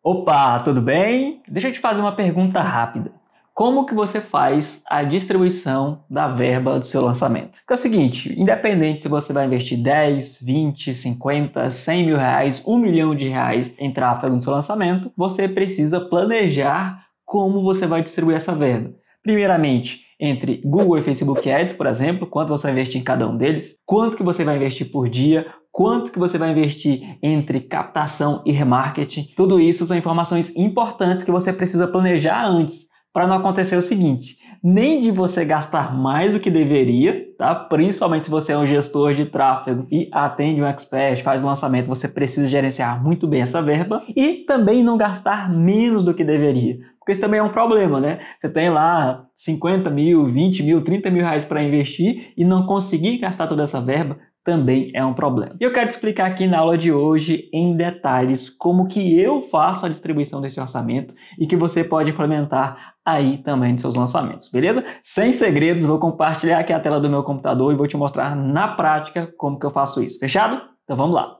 Opa, tudo bem? Deixa eu te fazer uma pergunta rápida. Como que você faz a distribuição da verba do seu lançamento? Porque é o seguinte, independente se você vai investir 10, 20, 50, 100 mil reais, 1 milhão de reais em tráfego no seu lançamento, você precisa planejar como você vai distribuir essa verba. Primeiramente, entre Google e Facebook Ads, por exemplo, quanto você vai investir em cada um deles, quanto que você vai investir por dia, quanto que você vai investir entre captação e remarketing. Tudo isso são informações importantes que você precisa planejar antes, para não acontecer o seguinte, nem de você gastar mais do que deveria, tá? Principalmente se você é um gestor de tráfego e atende um expert, faz um lançamento, você precisa gerenciar muito bem essa verba e também não gastar menos do que deveria. Porque isso também é um problema, né? Você tem lá 50 mil, 20 mil, 30 mil reais para investir e não conseguir gastar toda essa verba, também é um problema. E eu quero te explicar aqui na aula de hoje, em detalhes, como que eu faço a distribuição desse orçamento e que você pode implementar aí também nos seus lançamentos, beleza? Sem segredos, vou compartilhar aqui a tela do meu computador e vou te mostrar na prática como que eu faço isso, fechado? Então vamos lá!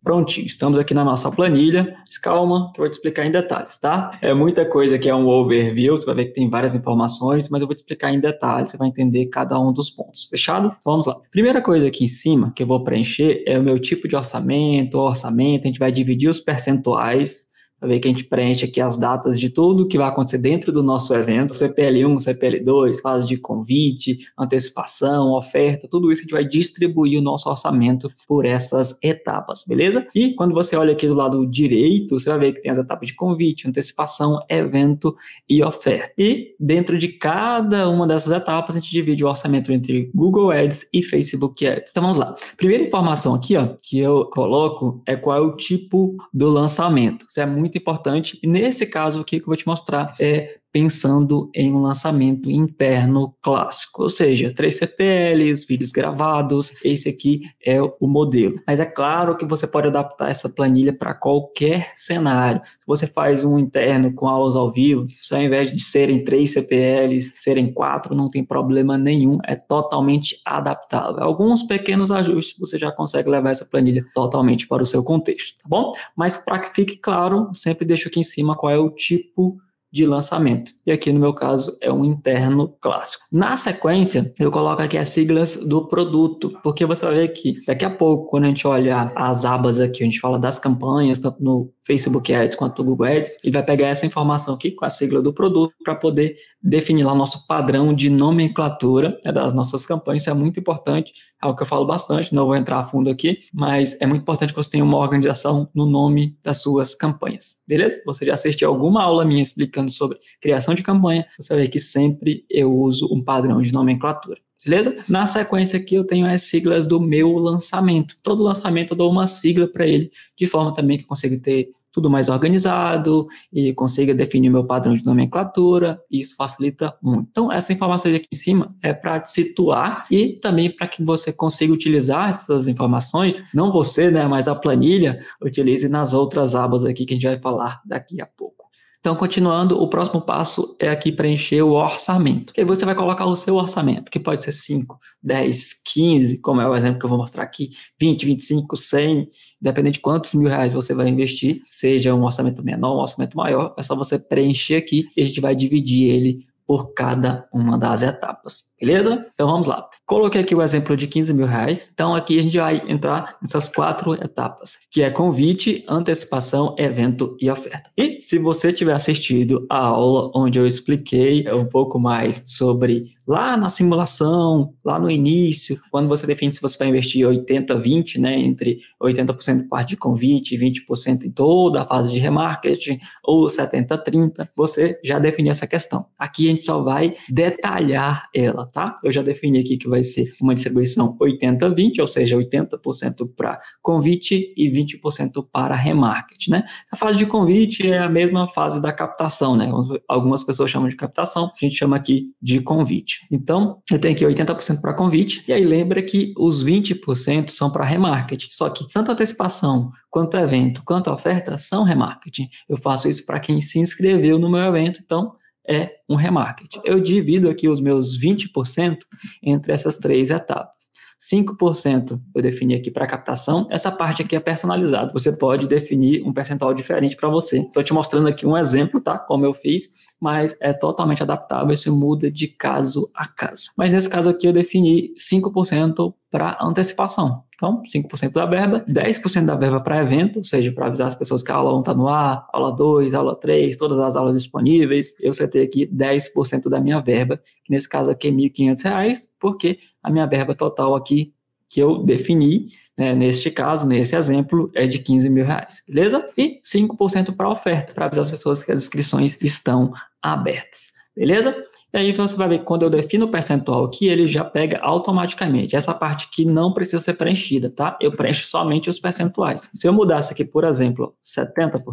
Prontinho, estamos aqui na nossa planilha, mas calma que eu vou te explicar em detalhes, tá? É muita coisa que é um overview, você vai ver que tem várias informações, mas eu vou te explicar em detalhes, você vai entender cada um dos pontos, fechado? Então vamos lá. Primeira coisa aqui em cima que eu vou preencher é o meu tipo de orçamento, a gente vai dividir os percentuais, vai ver que a gente preenche aqui as datas de tudo que vai acontecer dentro do nosso evento, CPL1, CPL2, fase de convite, antecipação, oferta, tudo isso a gente vai distribuir o nosso orçamento por essas etapas, beleza? E quando você olha aqui do lado direito, você vai ver que tem as etapas de convite, antecipação, evento e oferta. E dentro de cada uma dessas etapas, a gente divide o orçamento entre Google Ads e Facebook Ads. Então vamos lá. Primeira informação aqui, ó, que eu coloco é qual é o tipo do lançamento. Isso é muito importante. E nesse caso aqui que eu vou te mostrar é pensando em um lançamento interno clássico, ou seja, 3 CPLs, vídeos gravados, esse aqui é o modelo. Mas é claro que você pode adaptar essa planilha para qualquer cenário. Se você faz um interno com aulas ao vivo, se ao invés de serem 3 CPLs, serem 4, não tem problema nenhum, é totalmente adaptável. Alguns pequenos ajustes você já consegue levar essa planilha totalmente para o seu contexto, tá bom? Mas para que fique claro, sempre deixo aqui em cima qual é o tipo de lançamento. E aqui no meu caso é um interno clássico. Na sequência, eu coloco aqui as siglas do produto, porque você vai ver que daqui a pouco, quando a gente olhar as abas aqui, a gente fala das campanhas, tanto no Facebook Ads quanto no Google Ads, ele vai pegar essa informação aqui com a sigla do produto para poder definir lá o nosso padrão de nomenclatura, né, das nossas campanhas. Isso é muito importante, é algo que eu falo bastante, não vou entrar a fundo aqui, mas é muito importante que você tenha uma organização no nome das suas campanhas, beleza? Você já assistiu alguma aula minha explicando sobre criação de campanha, você vai ver que sempre eu uso um padrão de nomenclatura. Beleza? Na sequência aqui eu tenho as siglas do meu lançamento. Todo lançamento eu dou uma sigla para ele, de forma também que eu consiga ter tudo mais organizado e consiga definir meu padrão de nomenclatura, e isso facilita muito. Então, essa informação aqui em cima é para te situar e também para que você consiga utilizar essas informações, não você, né, mas a planilha, utilize nas outras abas aqui que a gente vai falar daqui a pouco. Então, continuando, o próximo passo é aqui preencher o orçamento. E aí você vai colocar o seu orçamento, que pode ser 5, 10, 15, como é o exemplo que eu vou mostrar aqui, 20, 25, 100, dependendo de quantos mil reais você vai investir, seja um orçamento menor, um orçamento maior, é só você preencher aqui e a gente vai dividir ele por cada uma das etapas, beleza? Então vamos lá. Coloquei aqui o exemplo de 15 mil reais. Então aqui a gente vai entrar nessas 4 etapas, que é convite, antecipação, evento e oferta. E se você tiver assistido a aula onde eu expliquei um pouco mais sobre lá na simulação, lá no início, quando você define se você vai investir 80-20, né, entre 80% parte de convite e 20% em toda a fase de remarketing, ou 70-30, você já definiu essa questão. Aqui a gente só vai detalhar ela, tá? Eu já defini aqui que vai ser uma distribuição 80-20, ou seja, 80% para convite e 20% para remarketing, né? A fase de convite é a mesma fase da captação, né? Algumas pessoas chamam de captação, a gente chama aqui de convite. Então, eu tenho aqui 80% para convite, e aí lembra que os 20% são para remarketing, só que tanto a antecipação, quanto o evento, quanto a oferta são remarketing. Eu faço isso para quem se inscreveu no meu evento, então é um remarketing. Eu divido aqui os meus 20% entre essas 3 etapas. 5% eu defini aqui para captação. Essa parte aqui é personalizada. Você pode definir um percentual diferente para você. Estou te mostrando aqui um exemplo, tá? Como eu fiz, mas é totalmente adaptável, isso muda de caso a caso. Mas nesse caso aqui eu defini 5% para antecipação. Então, 5% da verba, 10% da verba para evento, ou seja, para avisar as pessoas que a aula 1 está no ar, aula 2, aula 3, todas as aulas disponíveis. Eu setei aqui 10% da minha verba, que nesse caso aqui é R$ 1.500, porque a minha verba total aqui que eu defini, né, neste caso, nesse exemplo, é de R$ 15.000, beleza? E 5% para oferta, para avisar as pessoas que as inscrições estão abertas, beleza? E aí você vai ver que quando eu defino o percentual aqui, ele já pega automaticamente. Essa parte aqui não precisa ser preenchida, tá? Eu preencho somente os percentuais. Se eu mudasse aqui, por exemplo, 70%,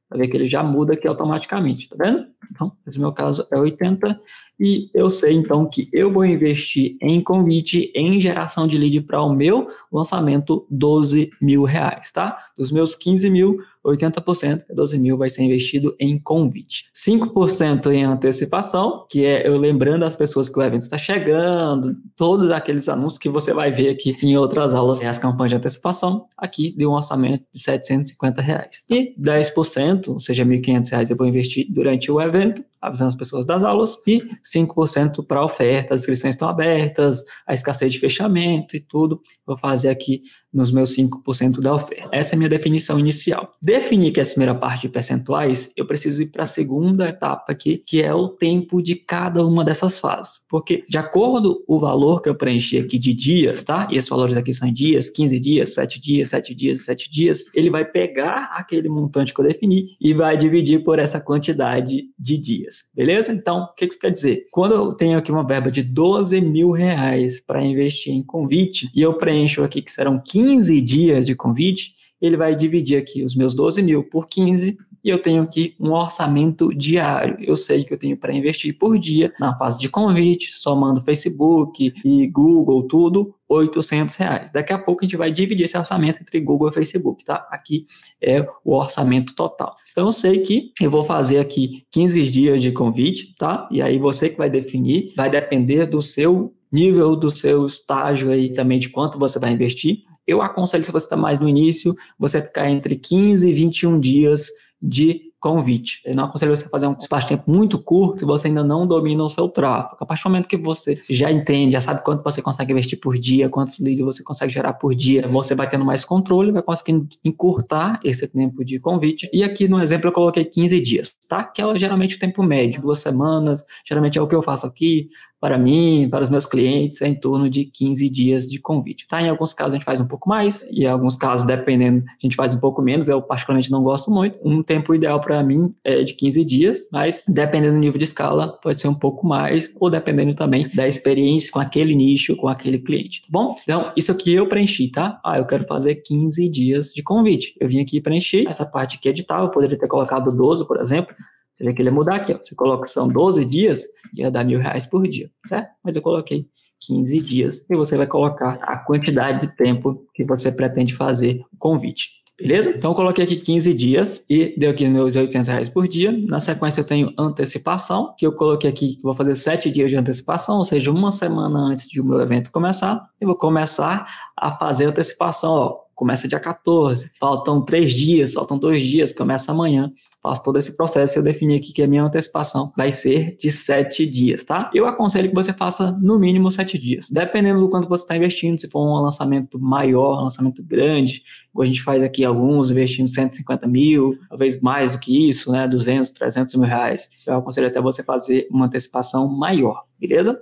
vai ver que ele já muda aqui automaticamente, tá vendo? Então, esse meu caso é 80%, e eu sei, então, que eu vou investir em convite, em geração de lead para o meu lançamento, R$ 12.000, tá? Dos meus 15.000, 80%, 12.000 vai ser investido em convite. 5% em antecipação, que é eu lembrando as pessoas que o evento está chegando, todos aqueles anúncios que você vai ver aqui em outras aulas, as campanhas de antecipação, aqui deu um orçamento de R$ 750. E 10%, ou seja, R$ 1.500 eu vou investir durante o evento, avisando as pessoas das aulas, e 5% para oferta, as inscrições estão abertas, a escassez de fechamento e tudo, vou fazer aqui nos meus 5% da oferta. Essa é a minha definição inicial. Definir que essa primeira parte de percentuais, eu preciso ir para a segunda etapa aqui, que é o tempo de cada uma dessas fases. Porque, de acordo com o valor que eu preenchi aqui de dias, tá? E esses valores aqui são dias, 15 dias, 7 dias, 7 dias e 7 dias, ele vai pegar aquele montante que eu defini e vai dividir por essa quantidade de dias, beleza? Então, o que isso quer dizer? Quando eu tenho aqui uma verba de R$ 12.000 para investir em convite, e eu preencho aqui que serão 15 dias de convite, ele vai dividir aqui os meus 12.000 por 15 e eu tenho aqui um orçamento diário. Eu sei que eu tenho para investir por dia na fase de convite, somando Facebook e Google, tudo, R$ 800. Daqui a pouco a gente vai dividir esse orçamento entre Google e Facebook, tá? Aqui é o orçamento total. Então eu sei que eu vou fazer aqui 15 dias de convite, tá? E aí você que vai definir, vai depender do seu nível, do seu estágio aí também, de quanto você vai investir. Eu aconselho, se você está mais no início, você ficar entre 15 e 21 dias de convite. Eu não aconselho você fazer um espaço de tempo muito curto se você ainda não domina o seu tráfego. A partir do momento que você já entende, já sabe quanto você consegue investir por dia, quantos leads você consegue gerar por dia, você vai tendo mais controle, vai conseguindo encurtar esse tempo de convite. E aqui no exemplo eu coloquei 15 dias, tá? Que é geralmente o tempo médio, 2 semanas, geralmente é o que eu faço aqui. Para mim, para os meus clientes, é em torno de 15 dias de convite, tá? Em alguns casos a gente faz um pouco mais, e em alguns casos, dependendo, a gente faz um pouco menos. Eu particularmente não gosto muito. Um tempo ideal para mim é de 15 dias, mas dependendo do nível de escala, pode ser um pouco mais, ou dependendo também da experiência com aquele nicho, com aquele cliente, tá bom? Então, isso aqui eu preenchi, tá? Eu quero fazer 15 dias de convite. Eu vim aqui preencher essa parte aqui edital, eu poderia ter colocado 12, por exemplo. Você vê que ele ia mudar aqui, ó. Você coloca que são 12 dias, ia dar R$ 1.000 por dia, certo? Mas eu coloquei 15 dias e você vai colocar a quantidade de tempo que você pretende fazer o convite, beleza? Então eu coloquei aqui 15 dias e deu aqui meus R$ 800 por dia. Na sequência eu tenho antecipação, que eu coloquei aqui que vou fazer 7 dias de antecipação, ou seja, uma semana antes de o meu evento começar, eu vou começar a fazer a antecipação, ó. Começa dia 14, faltam 3 dias, faltam 2 dias, começa amanhã. Faço todo esse processo e eu defini aqui que a minha antecipação vai ser de 7 dias, tá? Eu aconselho que você faça no mínimo 7 dias, dependendo do quanto você está investindo. Se for um lançamento maior, um lançamento grande, a gente faz aqui alguns investindo 150 mil, talvez mais do que isso, né? 200, 300 mil reais. Eu aconselho até você fazer uma antecipação maior, beleza?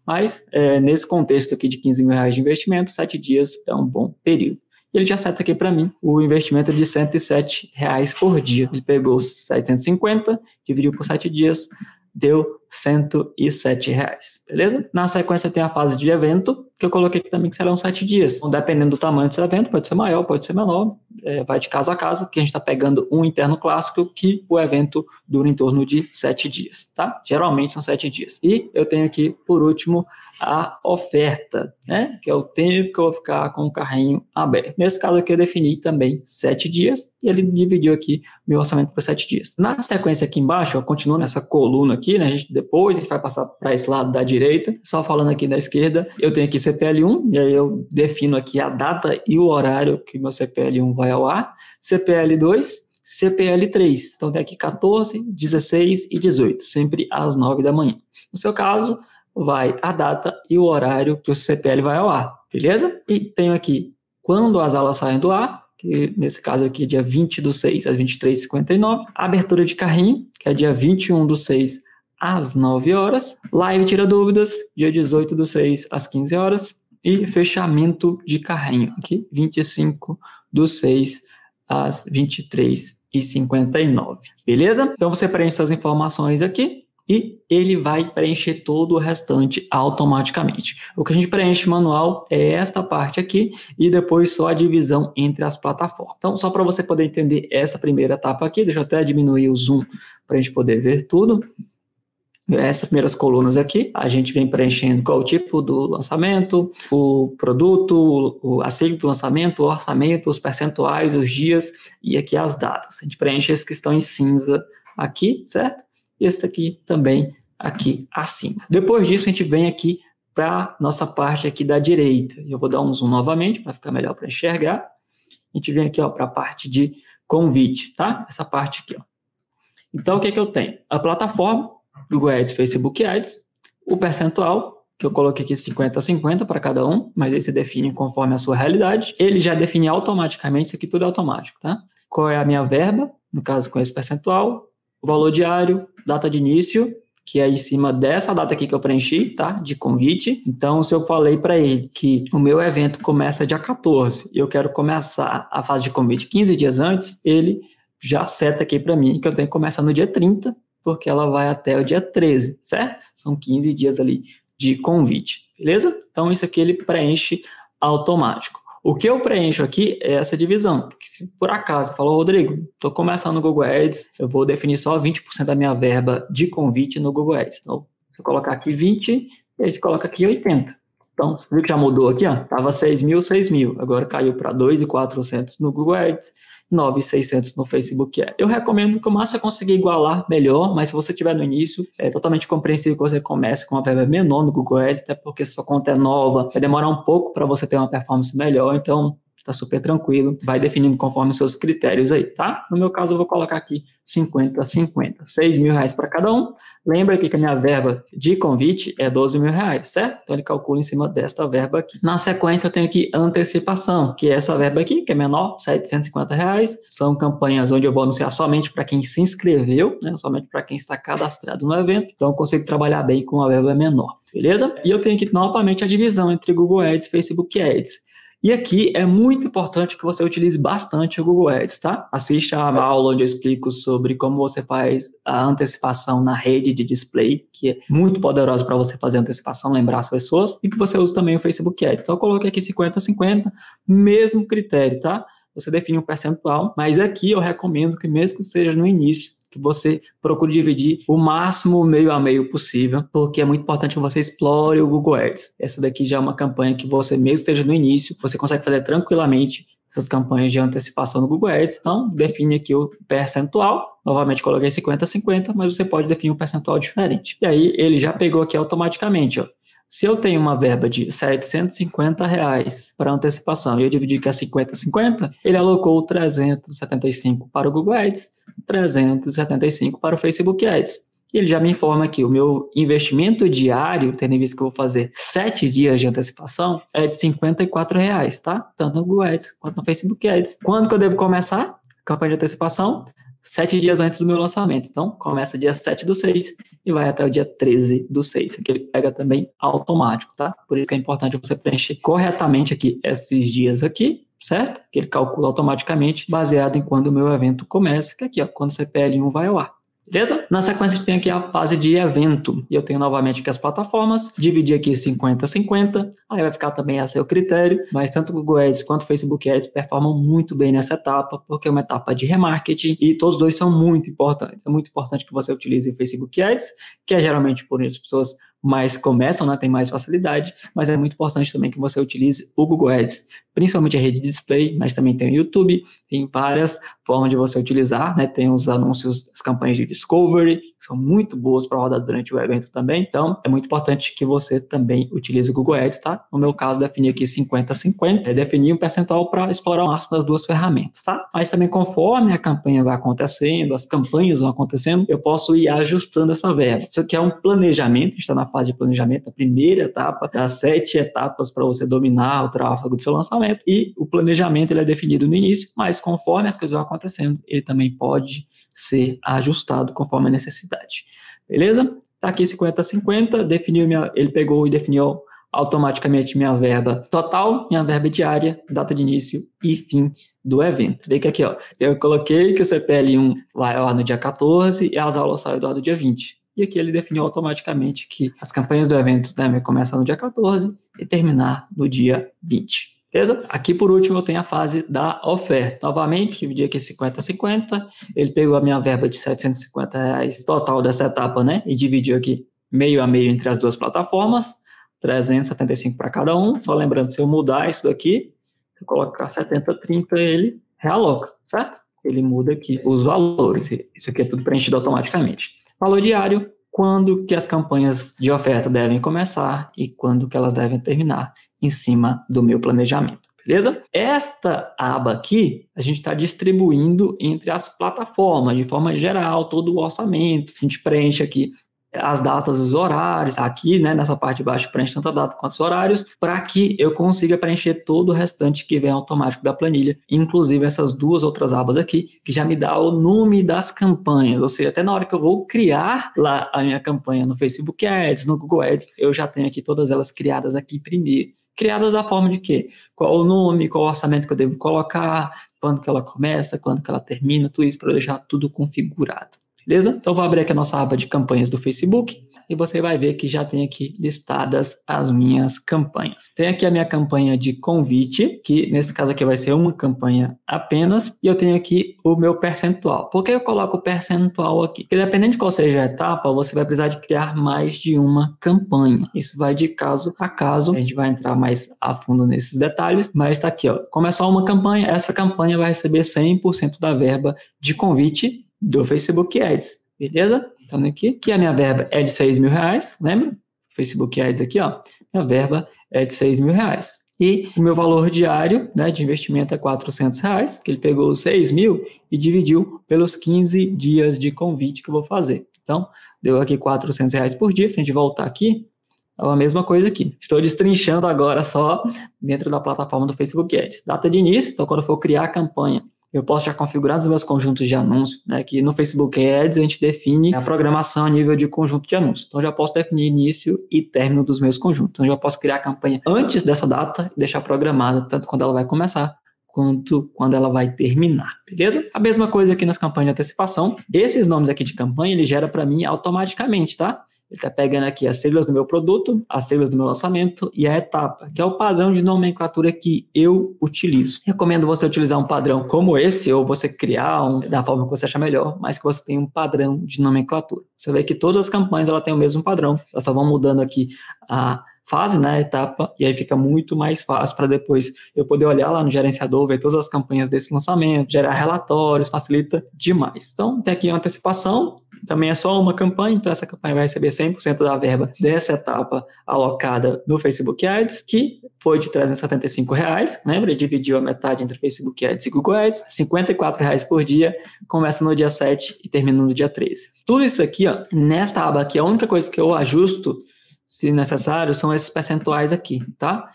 Mas nesse contexto aqui de 15 mil reais de investimento, 7 dias é um bom período. E ele já seta aqui para mim o investimento de R$ 107 por dia. Ele pegou os 750, dividiu por 7 dias, deu R$ 107, beleza? Na sequência tem a fase de evento, que eu coloquei aqui também que serão 7 dias. Então, dependendo do tamanho do seu evento, pode ser maior, pode ser menor, vai de caso a caso, que a gente está pegando um interno clássico, que o evento dura em torno de 7 dias, tá? Geralmente são 7 dias. E eu tenho aqui, por último, a oferta, né? Que é o tempo que eu vou ficar com o carrinho aberto. Nesse caso aqui eu defini também 7 dias e ele dividiu aqui meu orçamento por 7 dias. Na sequência aqui embaixo, eu continuo nessa coluna aqui, né? Depois a gente vai passar para esse lado da direita, só falando aqui da esquerda, eu tenho aqui CPL1, e aí eu defino aqui a data e o horário que meu CPL1 vai ao ar, CPL2, CPL3. Então tem aqui 14, 16 e 18, sempre às 9 da manhã. No seu caso, vai a data e o horário que o CPL vai ao ar, beleza? E tenho aqui quando as aulas saem do ar, que nesse caso aqui é dia 20/6 às 23h59, abertura de carrinho, que é dia 21/6 às 9 horas, live tira dúvidas, dia 18/6 às 15 horas, e fechamento de carrinho, aqui 25/6 às 23h59, beleza? Então você preenche essas informações aqui e ele vai preencher todo o restante automaticamente. O que a gente preenche manual é esta parte aqui e depois só a divisão entre as plataformas. Então, só para você poder entender essa primeira etapa aqui, deixa eu até diminuir o zoom para a gente poder ver tudo. Essas primeiras colunas aqui, a gente vem preenchendo qual o tipo do lançamento, o produto, a sigla do lançamento, o orçamento, os percentuais, os dias e aqui as datas. A gente preenche esses que estão em cinza aqui, certo? E esse aqui também aqui acima. Depois disso, a gente vem aqui para nossa parte aqui da direita. Eu vou dar um zoom novamente para ficar melhor para enxergar. A gente vem aqui para a parte de convite, tá? Essa parte aqui, ó. Então, o que eu tenho? A plataforma, Google Ads, Facebook Ads, o percentual, que eu coloquei aqui 50/50 para cada um, mas aí você define conforme a sua realidade. Ele já define automaticamente, isso aqui tudo é automático, tá? Qual é a minha verba, no caso com esse percentual, o valor diário, data de início, que é em cima dessa data aqui que eu preenchi, tá? De convite. Então, se eu falei para ele que o meu evento começa dia 14 e eu quero começar a fase de convite 15 dias antes, ele já seta aqui para mim que eu tenho que começar no dia 30, porque ela vai até o dia 13, certo? São 15 dias ali de convite, beleza? Então, isso aqui ele preenche automático. O que eu preencho aqui é essa divisão, porque se por acaso falou, Rodrigo, estou começando no Google Ads, eu vou definir só 20% da minha verba de convite no Google Ads. Então, se eu colocar aqui 20, a gente coloca aqui 80. Então, você viu que já mudou aqui, ó? Tava 6.000, agora caiu para 2.400 no Google Ads, 9.600 no Facebook Ads. Eu recomendo que o máximo você conseguir igualar melhor, mas se você estiver no início, é totalmente compreensível que você comece com uma verba menor no Google Ads, até porque sua conta é nova, vai demorar um pouco para você ter uma performance melhor, então tá super tranquilo, vai definindo conforme os seus critérios aí, tá? No meu caso, eu vou colocar aqui 50/50, R$6.000 para cada um. Lembra aqui que a minha verba de convite é R$12.000, certo? Então ele calcula em cima desta verba aqui. Na sequência, eu tenho aqui antecipação, que é essa verba aqui, que é menor, R$750. São campanhas onde eu vou anunciar somente para quem se inscreveu, né? Somente para quem está cadastrado no evento. Então eu consigo trabalhar bem com uma verba menor, beleza? E eu tenho aqui novamente a divisão entre Google Ads e Facebook Ads. E aqui é muito importante que você utilize bastante o Google Ads, tá? Assista a aula onde eu explico sobre como você faz a antecipação na rede de display, que é muito poderosa para você fazer antecipação, lembrar as pessoas, e que você usa também o Facebook Ads. Então eu coloquei aqui 50/50, mesmo critério, tá? Você define um percentual, mas aqui eu recomendo que mesmo que esteja no início, que você procure dividir o máximo meio a meio possível, porque é muito importante que você explore o Google Ads. Essa daqui já é uma campanha que você, mesmo esteja no início, você consegue fazer tranquilamente essas campanhas de antecipação no Google Ads. Então, define aqui o percentual. Novamente, coloquei 50/50, mas você pode definir um percentual diferente. E aí, ele já pegou aqui automaticamente, ó. Se eu tenho uma verba de R$750 para antecipação e eu dividi que é 50/50, ele alocou 375 para o Google Ads, 375 para o Facebook Ads. E ele já me informa que o meu investimento diário, tendo em vista que eu vou fazer 7 dias de antecipação, é de R$54, tá? Tanto no Google Ads quanto no Facebook Ads. Quando que eu devo começar a campanha de antecipação? 7 dias antes do meu lançamento. Então, começa dia 7/6 e vai até o dia 13/6, que ele pega também automático, tá? Por isso que é importante você preencher corretamente aqui esses dias aqui, certo? Que ele calcula automaticamente, baseado em quando o meu evento começa, que é aqui, ó, quando o CPL1 vai ao ar. Beleza? Na sequência, a gente tem aqui a fase de evento. E eu tenho novamente aqui as plataformas. Dividir aqui 50/50. Aí vai ficar também a seu critério. Mas tanto o Google Ads quanto o Facebook Ads performam muito bem nessa etapa, porque é uma etapa de remarketing e todos dois são muito importantes. É muito importante que você utilize o Facebook Ads, que é geralmente por onde as pessoas mais começam, né, tem mais facilidade, mas é muito importante também que você utilize o Google Ads, principalmente a rede de display, mas também tem o YouTube, tem várias formas de você utilizar, né, tem os anúncios, as campanhas de discovery, que são muito boas para rodar durante o evento também, então é muito importante que você também utilize o Google Ads, tá? No meu caso, defini aqui 50-50, definir um percentual para explorar o máximo das duas ferramentas, tá? Mas também conforme a campanha vai acontecendo, as campanhas vão acontecendo, eu posso ir ajustando essa verba. Isso aqui é um planejamento, a gente está na fase de planejamento, a primeira etapa das 7 etapas para você dominar o tráfego do seu lançamento, e o planejamento ele é definido no início, mas conforme as coisas vão acontecendo, ele também pode ser ajustado conforme a necessidade. Beleza? Tá aqui 50-50, ele pegou e definiu automaticamente minha verba total, minha verba diária, data de início e fim do evento. Vê que aqui, ó, eu coloquei que o CPL1 vai lá no dia 14 e as aulas saem lá no dia 20. E aqui ele definiu automaticamente que as campanhas do evento devem começar no dia 14 e terminar no dia 20. Beleza? Aqui, por último, eu tenho a fase da oferta. Novamente, dividi aqui 50-50. Ele pegou a minha verba de R$750 total dessa etapa, né? E dividiu aqui meio a meio entre as duas plataformas. 375 para cada um. Só lembrando, se eu mudar isso daqui, se eu colocar 70-30, ele realoca, certo? Ele muda aqui os valores. Isso aqui é tudo preenchido automaticamente. Valor diário, quando que as campanhas de oferta devem começar e quando que elas devem terminar em cima do meu planejamento, beleza? Esta aba aqui, a gente está distribuindo entre as plataformas, de forma geral, todo o orçamento. A gente preenche aqui as datas, os horários, aqui, né, nessa parte de baixo, preenche tanto a data quanto os horários, para que eu consiga preencher todo o restante que vem automático da planilha, inclusive essas duas outras abas aqui, que já me dá o nome das campanhas, ou seja, até na hora que eu vou criar lá a minha campanha no Facebook Ads, no Google Ads, eu já tenho aqui todas elas criadas aqui primeiro. Criadas da forma de quê? Qual o nome, qual o orçamento que eu devo colocar, quando que ela começa, quando que ela termina, tudo isso para eu deixar tudo configurado. Beleza? Então, vou abrir aqui a nossa aba de campanhas do Facebook e você vai ver que já tem aqui listadas as minhas campanhas. Tem aqui a minha campanha de convite, que nesse caso aqui vai ser uma campanha apenas, e eu tenho aqui o meu percentual. Por que eu coloco o percentual aqui? Porque dependendo de qual seja a etapa, você vai precisar de criar mais de uma campanha. Isso vai de caso a caso, a gente vai entrar mais a fundo nesses detalhes, mas está aqui, ó. Como é só uma campanha, essa campanha vai receber 100% da verba de convite do Facebook Ads, beleza? Então aqui, que a minha verba é de R$6.000, lembra? Facebook Ads aqui, ó, minha verba é de R$6.000. E o meu valor diário, né, de investimento é R$400, que ele pegou os 6.000 e dividiu pelos 15 dias de convite que eu vou fazer. Então, deu aqui R$400 por dia. Se a gente voltar aqui, é a mesma coisa aqui. Estou destrinchando agora só dentro da plataforma do Facebook Ads. Data de início, então quando eu for criar a campanha, eu posso já configurar os meus conjuntos de anúncios, né? Que no Facebook Ads a gente define a programação a nível de conjunto de anúncios. Então, eu já posso definir início e término dos meus conjuntos. Então, eu já posso criar a campanha antes dessa data e deixar programada, tanto quando ela vai começar, quanto quando ela vai terminar, beleza? A mesma coisa aqui nas campanhas de antecipação. Esses nomes aqui de campanha, ele gera para mim automaticamente, tá? Ele está pegando aqui as siglas do meu produto, as siglas do meu lançamento e a etapa, que é o padrão de nomenclatura que eu utilizo. Recomendo você utilizar um padrão como esse, ou você criar da forma que você achar melhor, mas que você tenha um padrão de nomenclatura. Você vê que todas as campanhas ela têm o mesmo padrão, elas só vão mudando aqui a fase, né, a etapa, e aí fica muito mais fácil para depois eu poder olhar lá no gerenciador, ver todas as campanhas desse lançamento, gerar relatórios, facilita demais. Então, tem aqui a antecipação, também é só uma campanha, então essa campanha vai receber 100% da verba dessa etapa alocada no Facebook Ads, que foi de R$375, lembra? Dividiu a metade entre Facebook Ads e Google Ads, R$54 por dia, começa no dia 7 e termina no dia 13. Tudo isso aqui, ó, nesta aba aqui, a única coisa que eu ajusto, se necessário, são esses percentuais aqui, tá?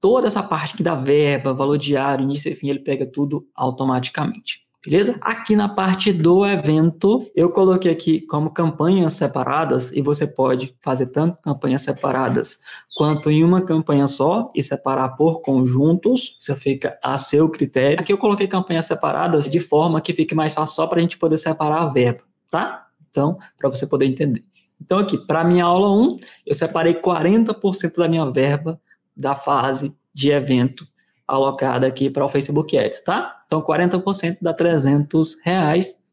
Toda essa parte aqui da verba, valor diário, início e fim, ele pega tudo automaticamente, beleza? Aqui na parte do evento, eu coloquei aqui como campanhas separadas, e você pode fazer tanto campanhas separadas quanto em uma campanha só e separar por conjuntos, isso fica a seu critério. Aqui eu coloquei campanhas separadas de forma que fique mais fácil só para a gente poder separar a verba, tá? Então, para você poder entender. Então, aqui, para a minha aula 1, eu separei 40% da minha verba da fase de evento alocada aqui para o Facebook Ads, tá? Então, 40% dá R$300,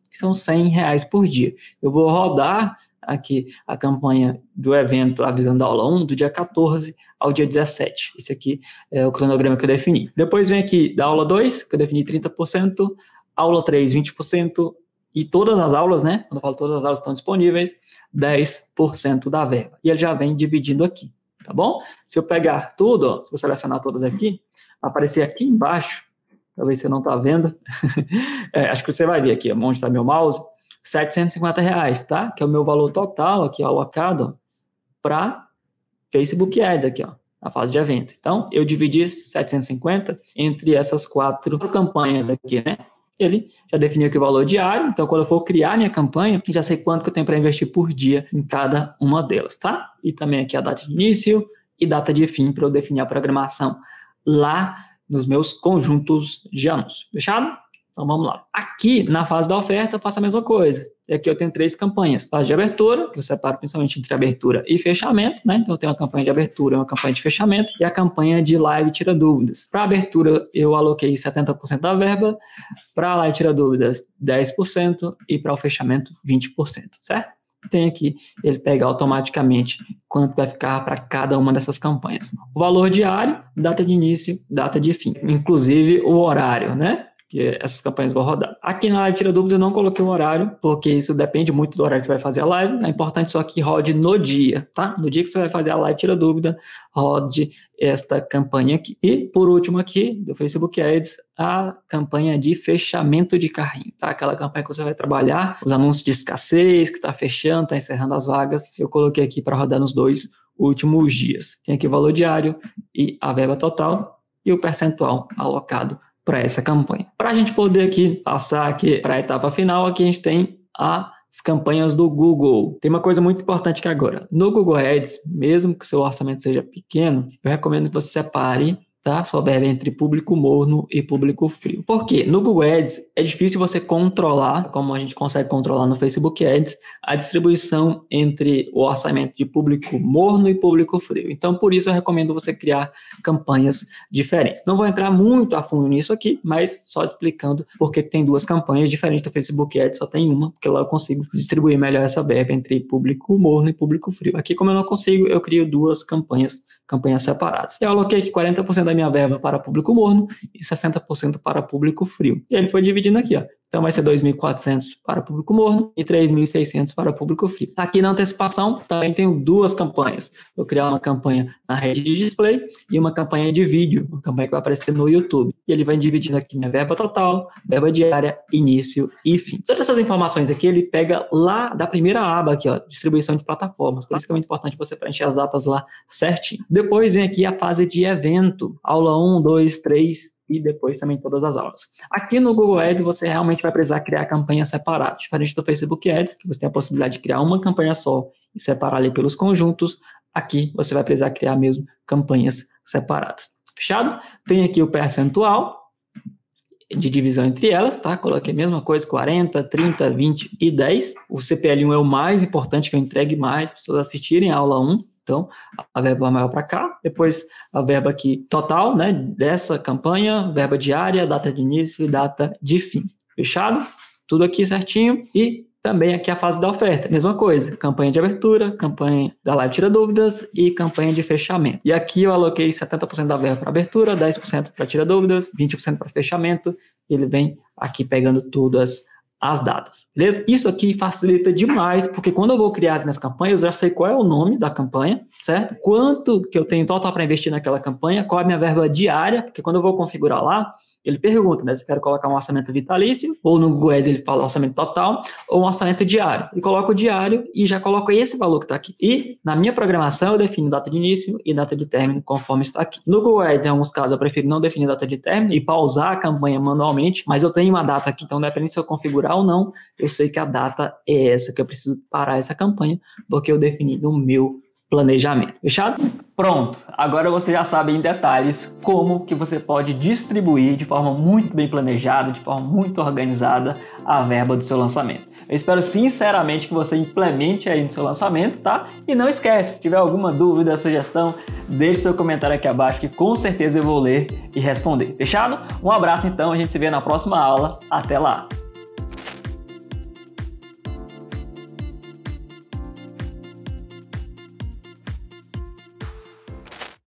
que são R$100 por dia. Eu vou rodar aqui a campanha do evento avisando a aula 1 do dia 14 ao dia 17. Esse aqui é o cronograma que eu defini. Depois vem aqui da aula 2, que eu defini 30%, aula 3, 20%, e todas as aulas, né? Quando eu falo todas as aulas estão disponíveis, 10% da verba. E ele já vem dividindo aqui, tá bom? Se eu pegar tudo, ó, se eu selecionar todas aqui, vai aparecer aqui embaixo, talvez você não está vendo, acho que você vai ver aqui, onde está meu mouse, R$750, tá? Que é o meu valor total aqui alocado para Facebook Ads aqui, ó, na fase de evento. Então, eu dividi 750 entre essas 4 campanhas aqui, né? Ele já definiu aqui o valor diário, então quando eu for criar minha campanha, já sei quanto que eu tenho para investir por dia em cada uma delas, tá? E também aqui a data de início e data de fim para eu definir a programação lá nos meus conjuntos de anúncios. Fechado? Então vamos lá. Aqui na fase da oferta eu faço a mesma coisa. E aqui eu tenho 3 campanhas. Fase de abertura, que eu separo principalmente entre abertura e fechamento, né? Então eu tenho uma campanha de abertura e uma campanha de fechamento, e a campanha de live tira dúvidas. Para abertura eu aloquei 70% da verba, para a live tira dúvidas 10% e para o fechamento 20%, certo? Tem aqui, ele pega automaticamente quanto vai ficar para cada uma dessas campanhas. O valor diário, data de início, data de fim, inclusive o horário, né? Que essas campanhas vão rodar. Aqui na live tira dúvidas eu não coloquei o horário, porque isso depende muito do horário que você vai fazer a live. É importante só que rode no dia, tá? No dia que você vai fazer a live tira dúvida, rode esta campanha aqui. E por último aqui, do Facebook Ads, a campanha de fechamento de carrinho, tá? Aquela campanha que você vai trabalhar, os anúncios de escassez, que está fechando, está encerrando as vagas. Eu coloquei aqui para rodar nos 2 últimos dias. Tem aqui o valor diário e a verba total e o percentual alocado para essa campanha. Para a gente poder aqui passar aqui para a etapa final, aqui a gente tem as campanhas do Google. Tem uma coisa muito importante aqui agora. No Google Ads, mesmo que seu orçamento seja pequeno, eu recomendo que você separe, tá, sua verba entre público morno e público frio. Por quê? No Google Ads é difícil você controlar, como a gente consegue controlar no Facebook Ads, a distribuição entre o orçamento de público morno e público frio. Então, por isso eu recomendo você criar campanhas diferentes. Não vou entrar muito a fundo nisso aqui, mas só explicando porque tem 2 campanhas diferentes do Facebook Ads, só tem uma, porque lá eu consigo distribuir melhor essa verba entre público morno e público frio. Aqui, como eu não consigo, eu crio 2 campanhas separadas. Eu aloquei aqui 40% da minha verba para público morno e 60% para público frio. E ele foi dividindo aqui, ó. Então vai ser 2.400 para público morno e 3.600 para público frio. Aqui na antecipação também tenho 2 campanhas. Vou criar uma campanha na rede de display e uma campanha de vídeo, uma campanha que vai aparecer no YouTube. E ele vai dividindo aqui minha verba total, verba diária, início e fim. Todas essas informações aqui ele pega lá da primeira aba aqui, ó, distribuição de plataformas. Por isso que é muito importante você preencher as datas lá certinho. Depois vem aqui a fase de evento, aula 1, 2, 3 e depois também todas as aulas. Aqui no Google Ads você realmente vai precisar criar campanhas separadas, diferente do Facebook Ads, que você tem a possibilidade de criar uma campanha só e separar ali pelos conjuntos. Aqui você vai precisar criar mesmo campanhas separadas. Fechado? Tem aqui o percentual de divisão entre elas, tá? Coloquei a mesma coisa, 40, 30, 20 e 10. O CPL1 é o mais importante, que eu entregue mais, para as pessoas assistirem a aula 1. Então, a verba maior para cá, depois a verba aqui total, né, dessa campanha, verba diária, data de início e data de fim. Fechado? Tudo aqui certinho. E também aqui a fase da oferta, mesma coisa, campanha de abertura, campanha da live tira dúvidas e campanha de fechamento. E aqui eu aloquei 70% da verba para abertura, 10% para tira dúvidas, 20% para fechamento. Ele vem aqui pegando todas as datas, beleza? Isso aqui facilita demais, porque quando eu vou criar as minhas campanhas, eu já sei qual é o nome da campanha, certo? Quanto que eu tenho total para investir naquela campanha, qual é a minha verba diária, porque quando eu vou configurar lá, ele pergunta, né, se eu quero colocar um orçamento vitalício, ou no Google Ads ele fala orçamento total, ou um orçamento diário. E coloco o diário e já coloco esse valor que está aqui. E na minha programação eu defino data de início e data de término conforme está aqui. No Google Ads, em alguns casos, eu prefiro não definir data de término e pausar a campanha manualmente, mas eu tenho uma data aqui, então independente se eu configurar ou não, eu sei que a data é essa, que eu preciso parar essa campanha, porque eu defini no meu planejamento. Fechado? Pronto, agora você já sabe em detalhes como que você pode distribuir de forma muito bem planejada, de forma muito organizada a verba do seu lançamento. Eu espero sinceramente que você implemente aí no seu lançamento, tá? E não esquece, se tiver alguma dúvida, sugestão, deixe seu comentário aqui abaixo que com certeza eu vou ler e responder. Fechado? Um abraço então, a gente se vê na próxima aula. Até lá!